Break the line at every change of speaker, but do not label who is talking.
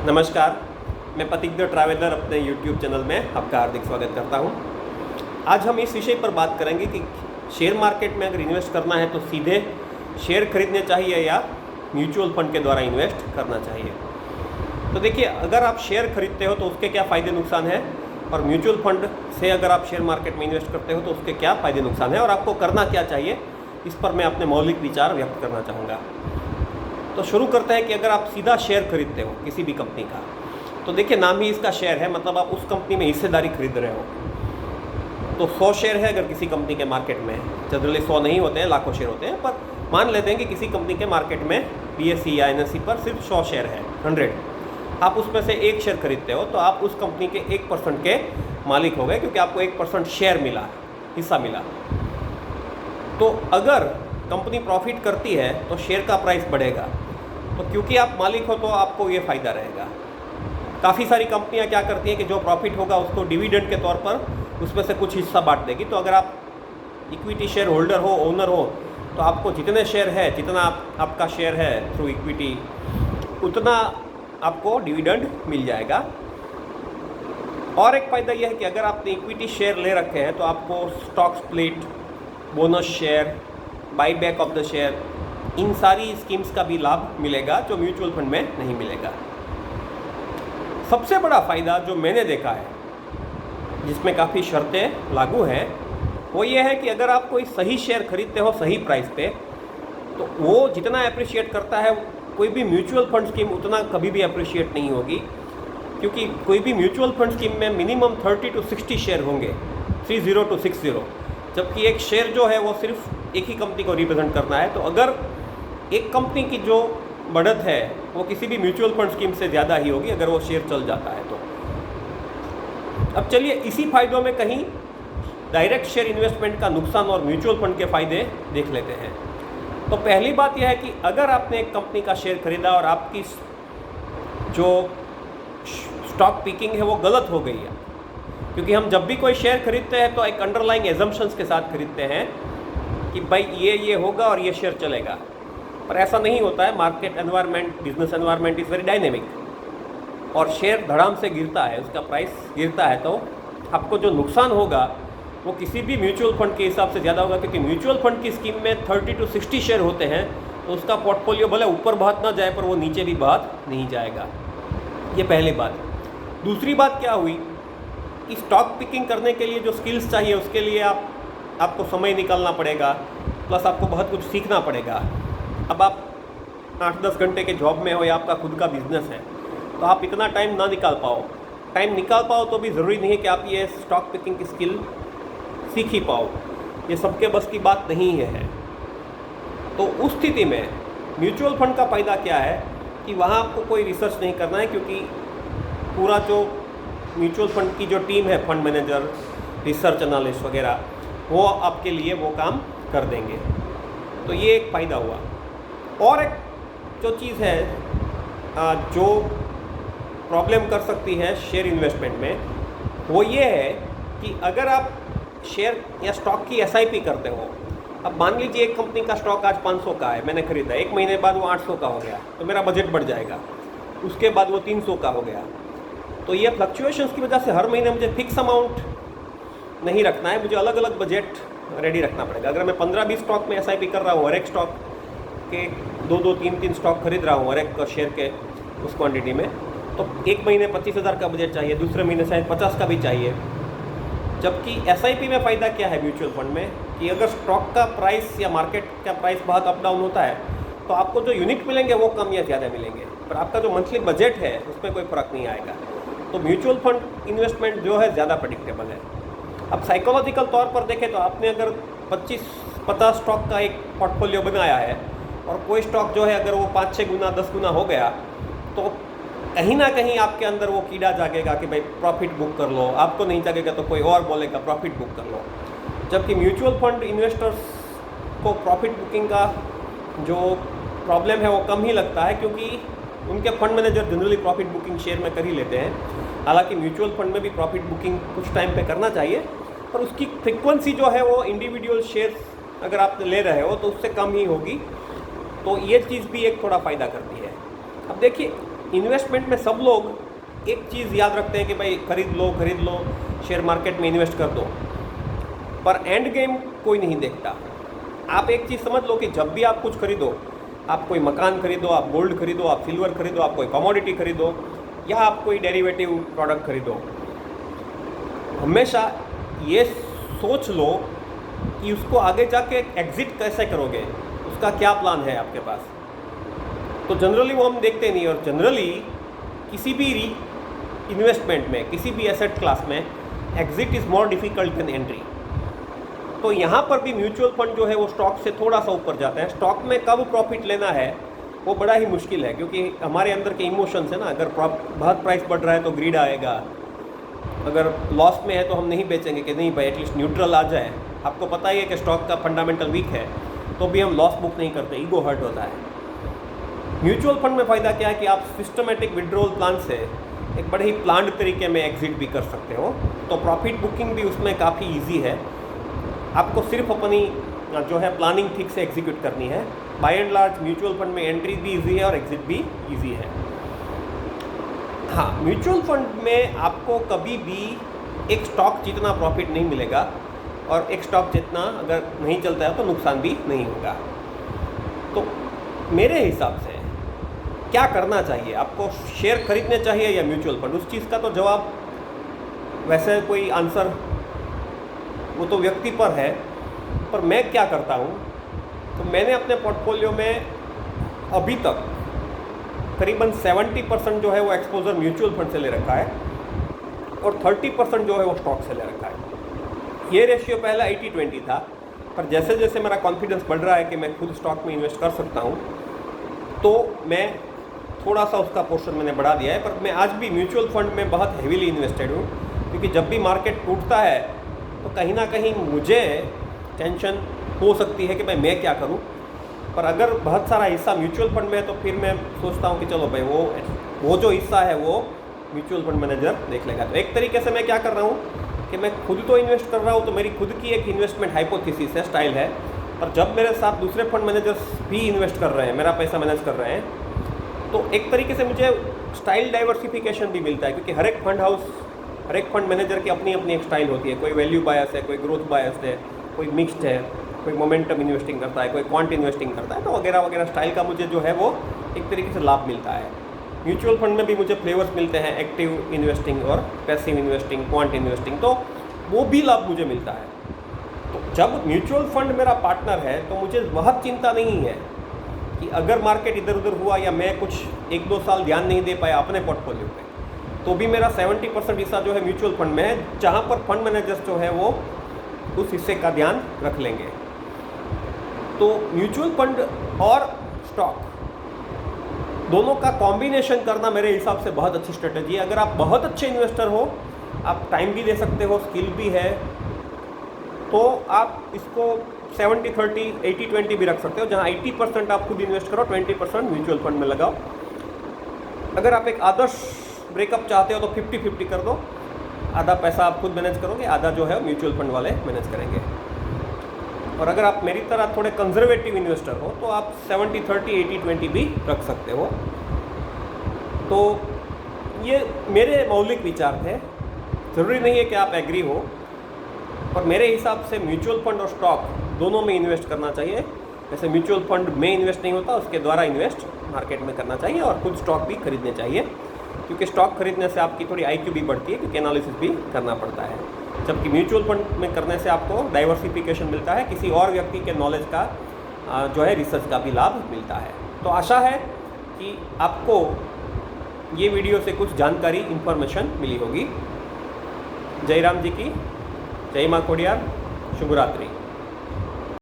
नमस्कार, मैं प्रतीक the traveller अपने YouTube चैनल में आपका हार्दिक स्वागत करता हूं। आज हम इस विषय पर बात करेंगे कि शेयर मार्केट में अगर इन्वेस्ट करना है तो सीधे शेयर खरीदने चाहिए या म्यूचुअल फंड के द्वारा इन्वेस्ट करना चाहिए। तो देखिए, अगर आप शेयर खरीदते हो तो उसके क्या फ़ायदे नुकसान है, और म्यूचुअल फंड से अगर आप शेयर मार्केट में इन्वेस्ट करते हो तो उसके क्या फ़ायदे नुकसान है और आपको करना क्या चाहिए, इस पर मैं अपने मौलिक विचार व्यक्त करना चाहूँगा। तो शुरू करते हैं कि अगर आप सीधा शेयर खरीदते हो किसी भी कंपनी का, तो देखिए नाम ही इसका शेयर है, मतलब आप उस कंपनी में हिस्सेदारी खरीद रहे हो। तो 100 शेयर है अगर किसी कंपनी के मार्केट में, जनरली 100 नहीं होते हैं, लाखों शेयर होते हैं, पर मान लेते हैं कि किसी कंपनी के मार्केट में BSE या NSE पर सिर्फ 100 शेयर है, 100, आप उसमें से एक शेयर खरीदते हो तो आप उस कंपनी के 1% के मालिक हो गए, क्योंकि आपको 1% शेयर मिला, हिस्सा मिला। तो अगर कंपनी प्रॉफिट करती है तो शेयर का प्राइस बढ़ेगा, तो क्योंकि आप मालिक हो तो आपको ये फ़ायदा रहेगा। काफ़ी सारी कंपनियां क्या करती हैं कि जो प्रॉफिट होगा उसको डिविडेंड के तौर पर उसमें से कुछ हिस्सा बांट देगी। तो अगर आप इक्विटी शेयर होल्डर हो, ओनर हो, तो आपको जितने शेयर है, जितना आपका शेयर है थ्रू इक्विटी, उतना आपको डिविडेंड मिल जाएगा। और एक फ़ायदा यह है कि अगर आपने इक्विटी शेयर ले रखे हैं तो आपको stock split, bonus share, buy back of the share, इन सारी स्कीम्स का भी लाभ मिलेगा जो म्यूचुअल फंड में नहीं मिलेगा। सबसे बड़ा फ़ायदा जो मैंने देखा है, जिसमें काफ़ी शर्तें लागू हैं, वो ये है कि अगर आप कोई सही शेयर खरीदते हो सही प्राइस पे, तो वो जितना अप्रिशिएट करता है कोई भी म्यूचुअल फंड स्कीम उतना कभी भी अप्रिशिएट नहीं होगी, क्योंकि कोई भी म्यूचुअल फंड स्कीम में मिनिमम 30 to 60 शेयर होंगे, 30 to 60, जबकि एक शेयर जो है वो सिर्फ एक ही कंपनी को रिप्रेजेंट करना है। तो अगर एक कंपनी की जो बढ़त है वो किसी भी म्यूचुअल फंड स्कीम से ज़्यादा ही होगी अगर वो शेयर चल जाता है तो। अब चलिए इसी फायदों में कहीं डायरेक्ट शेयर इन्वेस्टमेंट का नुकसान और म्यूचुअल फंड के फ़ायदे देख लेते हैं। तो पहली बात यह है कि अगर आपने एक कंपनी का शेयर खरीदा और आपकी जो स्टॉक पिकिंग है वो गलत हो गई है, क्योंकि हम जब भी कोई शेयर खरीदते हैं तो एक अंडरलाइंग एजम्पशंस के साथ खरीदते हैं कि भाई ये होगा और ये शेयर चलेगा, पर ऐसा नहीं होता है। Market environment, business environment is very dynamic, और शेयर धड़ाम से गिरता है, उसका प्राइस गिरता है, तो आपको जो नुकसान होगा वो किसी भी म्यूचुअल फंड के हिसाब से ज़्यादा होगा, क्योंकि म्यूचुअल फंड की स्कीम में 30 to 60 शेयर होते हैं, तो उसका पोर्टफोलियो भले ऊपर बहत ना जाए पर वो नीचे भी बहत नहीं जाएगा। ये पहली बात। दूसरी बात क्या हुई कि स्टॉक पिकिंग करने के लिए जो स्किल्स चाहिए उसके लिए आपको समय निकालना पड़ेगा, प्लस आपको बहुत कुछ सीखना पड़ेगा। अब आप 8-10 घंटे के जॉब में हो या आपका खुद का बिजनेस है, तो आप इतना टाइम ना निकाल पाओ। टाइम निकाल पाओ तो भी ज़रूरी नहीं है कि आप ये स्टॉक पिकिंग की स्किल सीख ही पाओ, ये सबके बस की बात नहीं है। तो उस स्थिति में म्यूचुअल फंड का फ़ायदा क्या है कि वहाँ आपको कोई रिसर्च नहीं करना है, क्योंकि पूरा जो म्यूचुअल फंड की जो टीम है, फंड मैनेजर, रिसर्च एनालिस्ट वगैरह, वो आपके लिए वो काम कर देंगे। तो ये एक फ़ायदा हुआ। और एक जो चीज़ है जो प्रॉब्लम कर सकती है शेयर इन्वेस्टमेंट में, वो ये है कि अगर आप शेयर या स्टॉक की SIP करते हो, अब मान लीजिए एक कंपनी का स्टॉक आज 500 का है, मैंने खरीदा, एक महीने बाद वो 800 का हो गया, तो मेरा बजट बढ़ जाएगा, उसके बाद वो 300 का हो गया। तो ये फ्लक्चुएशंस की वजह से हर महीने मुझे फिक्स अमाउंट नहीं रखना है, मुझे अलग अलग बजट रेडी रखना पड़ेगा। अगर मैं 15-20 स्टॉक में SIP कर रहा हूँ, हर एक स्टॉक के 2-2, 3-3 स्टॉक खरीद रहा हूँ हर एक शेयर के उस क्वांटिटी में, तो एक महीने 25,000 का बजट चाहिए, दूसरे महीने शायद 50 का भी चाहिए। जबकि SIP में फ़ायदा क्या है म्यूचुअल फंड में कि अगर स्टॉक का प्राइस या मार्केट का प्राइस बहुत अप डाउन होता है तो आपको जो यूनिट मिलेंगे वो कम या ज़्यादा मिलेंगे, पर आपका जो मंथली बजट है उसमें कोई फ़र्क नहीं आएगा। तो म्यूचुअल फंड इन्वेस्टमेंट जो है ज़्यादा प्रेडिक्टेबल है। अब साइकोलॉजिकल तौर पर देखें तो आपने अगर 25-50 स्टॉक का एक पोर्टफोलियो बनाया है और कोई स्टॉक जो है अगर वो 5-6 गुना 10 गुना हो गया, तो कहीं ना कहीं आपके अंदर वो कीड़ा जागेगा कि भाई प्रॉफिट बुक कर लो। आपको नहीं जागेगा तो कोई और बोलेगा प्रॉफिट बुक कर लो। जबकि म्यूचुअल फंड इन्वेस्टर्स को प्रॉफिट बुकिंग का जो प्रॉब्लम है वो कम ही लगता है, क्योंकि उनके fund manager generally profit booking share में कर ही लेते हैं। हालांकि म्यूचुअल फंड में भी प्रॉफिट बुकिंग कुछ टाइम पे करना चाहिए, पर उसकी फ्रिक्वेंसी जो है वो इंडिविजुअल शेयर्स अगर आप ले रहे हो तो उससे कम ही होगी। तो ये चीज़ भी एक थोड़ा फ़ायदा करती है। अब देखिए, इन्वेस्टमेंट में सब लोग एक चीज़ याद रखते हैं कि भाई खरीद लो, शेयर मार्केट में इन्वेस्ट कर दो, पर एंड गेम कोई नहीं देखता। आप एक चीज़ समझ लो कि जब भी आप कुछ खरीदो, आप कोई मकान खरीदो, आप गोल्ड खरीदो, आप सिल्वर खरीदो, आप कोई कमोडिटी खरीदो या आप कोई डेरिवेटिव प्रोडक्ट खरीदो, हमेशा ये सोच लो कि उसको आगे जाके एग्जिट कैसे करोगे, उसका क्या प्लान है आपके पास। तो जनरली वो हम देखते नहीं, और जनरली किसी भी इन्वेस्टमेंट में, किसी भी एसेट क्लास में exit is more difficult than entry. तो यहाँ पर भी म्यूचुअल फंड जो है वो स्टॉक से थोड़ा सा ऊपर जाता है। स्टॉक में कब प्रॉफिट लेना है वो बड़ा ही मुश्किल है, क्योंकि हमारे अंदर के इमोशंस है ना। अगर बहुत प्राइस बढ़ रहा है तो ग्रीड आएगा, अगर लॉस में है तो हम नहीं बेचेंगे कि नहीं भाई एटलीस्ट न्यूट्रल आ जाए। आपको पता ही है कि स्टॉक का फंडामेंटल वीक है तो भी हम लॉस बुक नहीं करते, ईगो हर्ट होता है। म्यूचुअल फंड में फ़ायदा क्या है कि आप सिस्टमेटिक विड्रॉल प्लान से एक बड़े ही प्लान्ड तरीके में एग्जिट भी कर सकते हो, तो प्रॉफिट बुकिंग भी उसमें काफ़ी ईजी है। आपको सिर्फ अपनी जो है प्लानिंग ठीक से एग्जीक्यूट करनी है। By and large mutual fund में एंट्री भी इजी है और एग्जिट भी इजी है। हाँ, म्यूचुअल फंड में आपको कभी भी एक स्टॉक जितना प्रॉफिट नहीं मिलेगा, और एक स्टॉक जितना अगर नहीं चलता है तो नुकसान भी नहीं होगा। तो मेरे हिसाब से क्या करना चाहिए, आपको शेयर खरीदने चाहिए या म्यूचुअल फंड? उस चीज़ का तो जवाब वैसे कोई आंसर वो तो व्यक्ति पर है, पर मैं क्या करता हूँ, तो मैंने अपने पोर्टफोलियो में अभी तक करीबन 70% जो है वो एक्सपोजर म्यूचुअल फंड से ले रखा है और 30% जो है वो स्टॉक से ले रखा है। ये रेशियो पहला 80-20 था, पर जैसे जैसे मेरा कॉन्फिडेंस बढ़ रहा है कि मैं खुद स्टॉक में इन्वेस्ट कर सकता हूँ, तो मैं थोड़ा सा उसका पोर्शन मैंने बढ़ा दिया है। पर मैं आज भी म्यूचुअल फंड में बहुत हेवीली इन्वेस्टेड हूँ, क्योंकि जब भी मार्केट टूटता है तो कहीं ना कहीं मुझे टेंशन हो सकती है कि भाई मैं क्या करूं। पर अगर बहुत सारा हिस्सा म्यूचुअल फंड में है तो फिर मैं सोचता हूं कि चलो भाई वो जो हिस्सा है वो म्यूचुअल फंड मैनेजर देख लेगा। तो एक तरीके से मैं क्या कर रहा हूं कि मैं खुद तो इन्वेस्ट कर रहा हूं, तो मेरी खुद की एक इन्वेस्टमेंट हाइपोथेसिस है, स्टाइल है। पर जब मेरे साथ दूसरे फंड मैनेजर्स भी इन्वेस्ट कर रहे हैं, मेरा पैसा मैनेज कर रहे हैं, तो एक तरीके से मुझे स्टाइल डाइवर्सिफिकेशन भी मिलता है, क्योंकि हर एक फंड मैनेजर की अपनी अपनी एक स्टाइल होती है। कोई वैल्यू बायस है, कोई ग्रोथ बायस है, कोई मिक्स्ड है, कोई मोमेंटम इन्वेस्टिंग करता है, कोई क्वांट इन्वेस्टिंग करता है, तो वगैरह वगैरह स्टाइल का मुझे जो है वो एक तरीके से लाभ मिलता है। म्यूचुअल फंड में भी मुझे फ्लेवर्स मिलते हैं, एक्टिव इन्वेस्टिंग और पैसिव इन्वेस्टिंग, क्वांट इन्वेस्टिंग, तो वो भी लाभ मुझे मिलता है। तो जब म्यूचुअल फंड मेरा पार्टनर है तो मुझे बहुत चिंता नहीं है कि अगर मार्केट इधर उधर हुआ या मैं कुछ 1-2 साल ध्यान नहीं दे पाया अपने पोर्टफोलियो पे, तो भी मेरा 70% हिस्सा जो है म्यूचुअल फंड में है, जहाँ पर फंड मैनेजर्स जो है वो उस हिस्से का ध्यान रख लेंगे। तो म्यूचुअल फंड और स्टॉक दोनों का कॉम्बिनेशन करना मेरे हिसाब से बहुत अच्छी स्ट्रेटजी है। अगर आप बहुत अच्छे इन्वेस्टर हो, आप टाइम भी दे सकते हो, स्किल भी है, तो आप इसको 70-30, 80-20 भी रख सकते हो, जहाँ 80% आप खुद इन्वेस्ट करो, 20% म्यूचुअल फंड में लगाओ। अगर आप एक आदर्श ब्रेकअप चाहते हो तो 50-50 कर दो, आधा पैसा आप खुद मैनेज करोगे, आधा जो है म्यूचुअल फंड वाले मैनेज करेंगे। और अगर आप मेरी तरह थोड़े कंजर्वेटिव इन्वेस्टर हो तो आप 70-30, 80-20 भी रख सकते हो। तो ये मेरे मौलिक विचार थे, ज़रूरी नहीं है कि आप एग्री हो, पर मेरे हिसाब से म्यूचुअल फंड और स्टॉक दोनों में इन्वेस्ट करना चाहिए। वैसे म्यूचुअल फंड में इन्वेस्ट नहीं होता, उसके द्वारा इन्वेस्ट मार्केट में करना चाहिए, और खुद स्टॉक भी खरीदने चाहिए, क्योंकि स्टॉक खरीदने से आपकी थोड़ी IQ भी बढ़ती है, क्योंकि एनालिसिस भी करना पड़ता है। जबकि म्यूचुअल फंड में करने से आपको डाइवर्सिफिकेशन मिलता है, किसी और व्यक्ति के नॉलेज का जो है रिसर्च का भी लाभ मिलता है। तो आशा है कि आपको ये वीडियो से कुछ जानकारी, इन्फॉर्मेशन मिली होगी। जय राम जी की, जय माँ खोडियार, शुभ रात्रि।